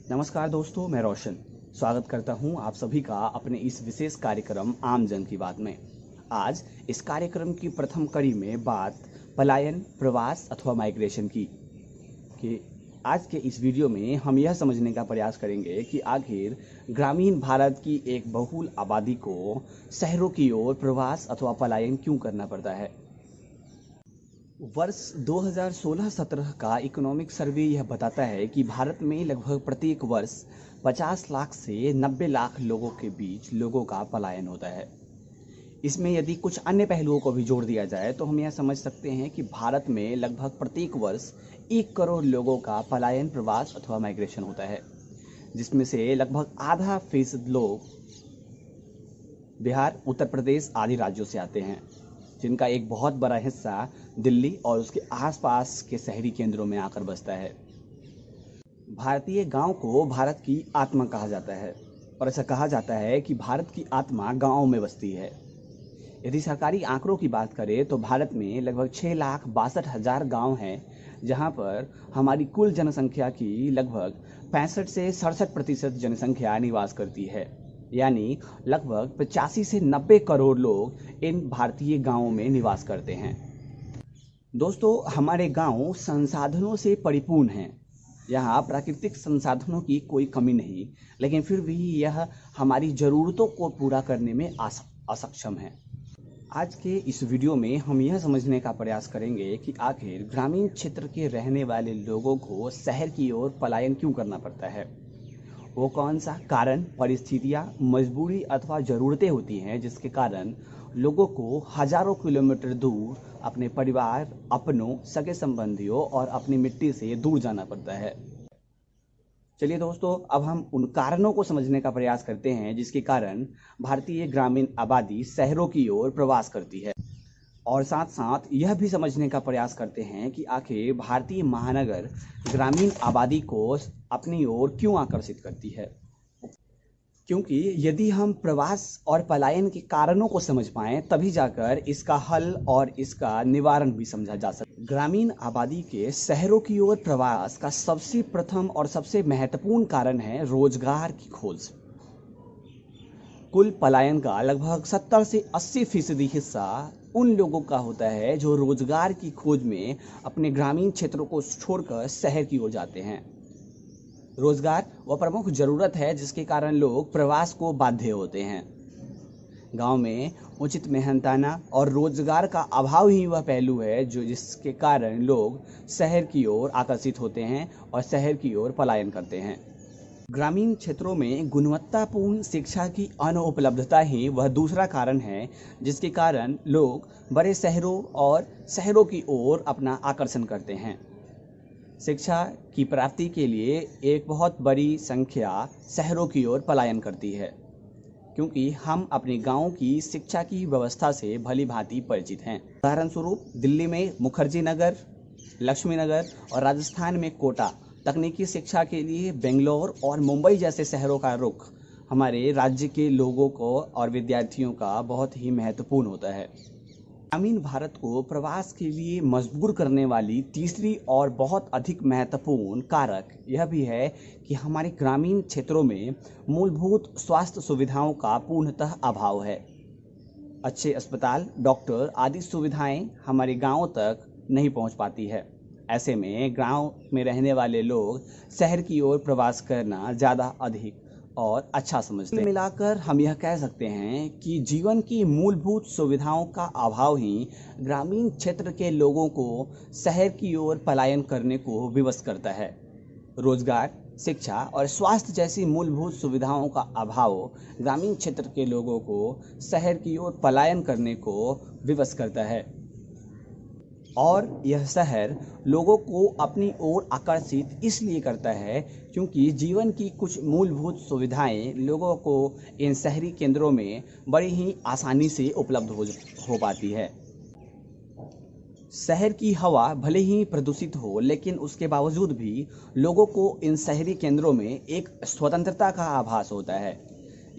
नमस्कार दोस्तों, मैं रोशन स्वागत करता हूं आप सभी का अपने इस विशेष कार्यक्रम आम जन की बात में। आज इस कार्यक्रम की प्रथम कड़ी में बात पलायन, प्रवास अथवा माइग्रेशन की कि आज के इस वीडियो में हम यह समझने का प्रयास करेंगे कि आखिर ग्रामीण भारत की एक बहुल आबादी को शहरों की ओर प्रवास अथवा पलायन क्यों करना पड़ता है। वर्ष 2016-17 का इकोनॉमिक सर्वे यह बताता है कि भारत में लगभग प्रत्येक वर्ष 50 लाख से 90 लाख लोगों के बीच लोगों का पलायन होता है। इसमें यदि कुछ अन्य पहलुओं को भी जोड़ दिया जाए तो हम यह समझ सकते हैं कि भारत में लगभग प्रत्येक वर्ष 1 करोड़ लोगों का पलायन, प्रवास अथवा माइग्रेशन होता है, जिसमें से लगभग आधा फीसद लोग बिहार, उत्तर प्रदेश आदि राज्यों से आते हैं, जिनका एक बहुत बड़ा हिस्सा दिल्ली और उसके आसपास के शहरी केंद्रों में आकर बसता है। भारतीय गांव को भारत की आत्मा कहा जाता है और ऐसा कहा जाता है कि भारत की आत्मा गांवों में बसती है। यदि सरकारी आंकड़ों की बात करें तो भारत में लगभग 6,62,000 गांव हैं, जहां पर हमारी कुल जनसंख्या की लगभग 65 से 67% जनसंख्या निवास करती है। यानी लगभग 85 से 90 करोड़ लोग इन भारतीय गांवों में निवास करते हैं। दोस्तों, हमारे गांव संसाधनों से परिपूर्ण हैं। यहाँ प्राकृतिक संसाधनों की कोई कमी नहीं, लेकिन फिर भी यह हमारी ज़रूरतों को पूरा करने में असक्षम है। आज के इस वीडियो में हम यह समझने का प्रयास करेंगे कि आखिर ग्रामीण क्षेत्र के रहने वाले लोगों को शहर की ओर पलायन क्यों करना पड़ता है। वो कौन सा कारण, परिस्थितियाँ, मजबूरी अथवा ज़रूरतें होती हैं जिसके कारण लोगों को हजारों किलोमीटर दूर अपने परिवार, अपनों, सगे संबंधियों और अपनी मिट्टी से दूर जाना पड़ता है। चलिए दोस्तों, अब हम उन कारणों को समझने का प्रयास करते हैं जिसके कारण भारतीय ग्रामीण आबादी शहरों की ओर प्रवास करती है, और साथ साथ यह भी समझने का प्रयास करते हैं कि आखिर भारतीय महानगर ग्रामीण आबादी को अपनी ओर क्यों आकर्षित करती है। क्योंकि यदि हम प्रवास और पलायन के कारणों को समझ पाएं तभी जाकर इसका हल और इसका निवारण भी समझा जा सकता है। ग्रामीण आबादी के शहरों की ओर प्रवास का सबसे प्रथम और सबसे महत्वपूर्ण कारण है रोजगार की खोज। कुल पलायन का लगभग 70 से 80% हिस्सा उन लोगों का होता है जो रोजगार की खोज में अपने ग्रामीण क्षेत्रों को छोड़कर शहर की ओर जाते हैं। रोजगार वह प्रमुख जरूरत है जिसके कारण लोग प्रवास को बाध्य होते हैं। गांव में उचित मेहनताना और रोजगार का अभाव ही वह पहलू है जिसके कारण लोग शहर की ओर आकर्षित होते हैं और शहर की ओर पलायन करते हैं। ग्रामीण क्षेत्रों में गुणवत्तापूर्ण शिक्षा की अनुपलब्धता ही वह दूसरा कारण है जिसके कारण लोग बड़े शहरों और शहरों की ओर अपना आकर्षण करते हैं। शिक्षा की प्राप्ति के लिए एक बहुत बड़ी संख्या शहरों की ओर पलायन करती है, क्योंकि हम अपने गांव की शिक्षा की व्यवस्था से भली भांति परिचित हैं। उदाहरण स्वरूप दिल्ली में मुखर्जी नगर, लक्ष्मी नगर और राजस्थान में कोटा तकनीकी शिक्षा के लिए बेंगलोर और मुंबई जैसे शहरों का रुख हमारे राज्य के लोगों को और विद्यार्थियों का बहुत ही महत्वपूर्ण होता है। ग्रामीण भारत को प्रवास के लिए मजबूर करने वाली तीसरी और बहुत अधिक महत्वपूर्ण कारक यह भी है कि हमारे ग्रामीण क्षेत्रों में मूलभूत स्वास्थ्य सुविधाओं का पूर्णतः अभाव है। अच्छे अस्पताल, डॉक्टर आदि सुविधाएं हमारे गांवों तक नहीं पहुंच पाती है। ऐसे में गांव में रहने वाले लोग शहर की ओर प्रवास करना ज़्यादा अधिक और अच्छा समझते हैं। मिलाकर हम यह कह सकते हैं कि जीवन की मूलभूत सुविधाओं का अभाव ही ग्रामीण क्षेत्र के लोगों को शहर की ओर पलायन करने को विवश करता है। रोजगार, शिक्षा और स्वास्थ्य जैसी मूलभूत सुविधाओं का अभाव ग्रामीण क्षेत्र के लोगों को शहर की ओर पलायन करने को विवश करता है, और यह शहर लोगों को अपनी ओर आकर्षित इसलिए करता है क्योंकि जीवन की कुछ मूलभूत सुविधाएं लोगों को इन शहरी केंद्रों में बड़ी ही आसानी से उपलब्ध हो पाती है। शहर की हवा भले ही प्रदूषित हो, लेकिन उसके बावजूद भी लोगों को इन शहरी केंद्रों में एक स्वतंत्रता का आभास होता है।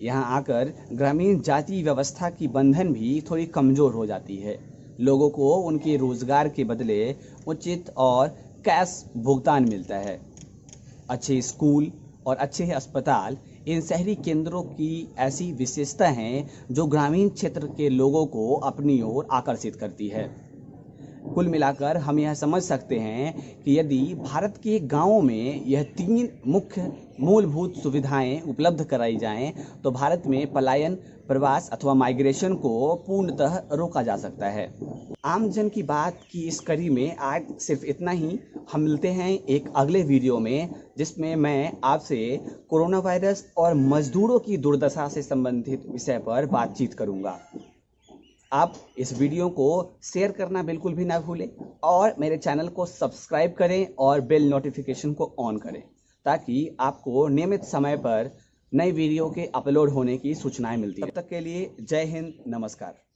यहाँ आकर ग्रामीण जाति व्यवस्था की बंधन भी थोड़ी कमज़ोर हो जाती है। लोगों को उनके रोजगार के बदले उचित और कैश भुगतान मिलता है। अच्छे स्कूल, और अच्छे अस्पताल इन शहरी केंद्रों की ऐसी विशेषता हैं जो ग्रामीण क्षेत्र के लोगों को अपनी ओर आकर्षित करती है। कुल मिलाकर हम यह समझ सकते हैं कि यदि भारत के गांवों में यह 3 मुख्य मूलभूत सुविधाएं उपलब्ध कराई जाएं तो भारत में पलायन, प्रवास अथवा माइग्रेशन को पूर्णतः रोका जा सकता है। आमजन की बात की इस कड़ी में आज सिर्फ इतना ही। हम मिलते हैं एक अगले वीडियो में, जिसमें मैं आपसे कोरोना वायरस और मजदूरों की दुर्दशा से संबंधित विषय पर बातचीत करूंगा। आप इस वीडियो को शेयर करना बिल्कुल भी ना भूलें और मेरे चैनल को सब्सक्राइब करें और बेल नोटिफिकेशन को ऑन करें, ताकि आपको नियमित समय पर नई वीडियो के अपलोड होने की सूचनाएं मिलती हैं। तब तक के लिए जय हिंद, नमस्कार।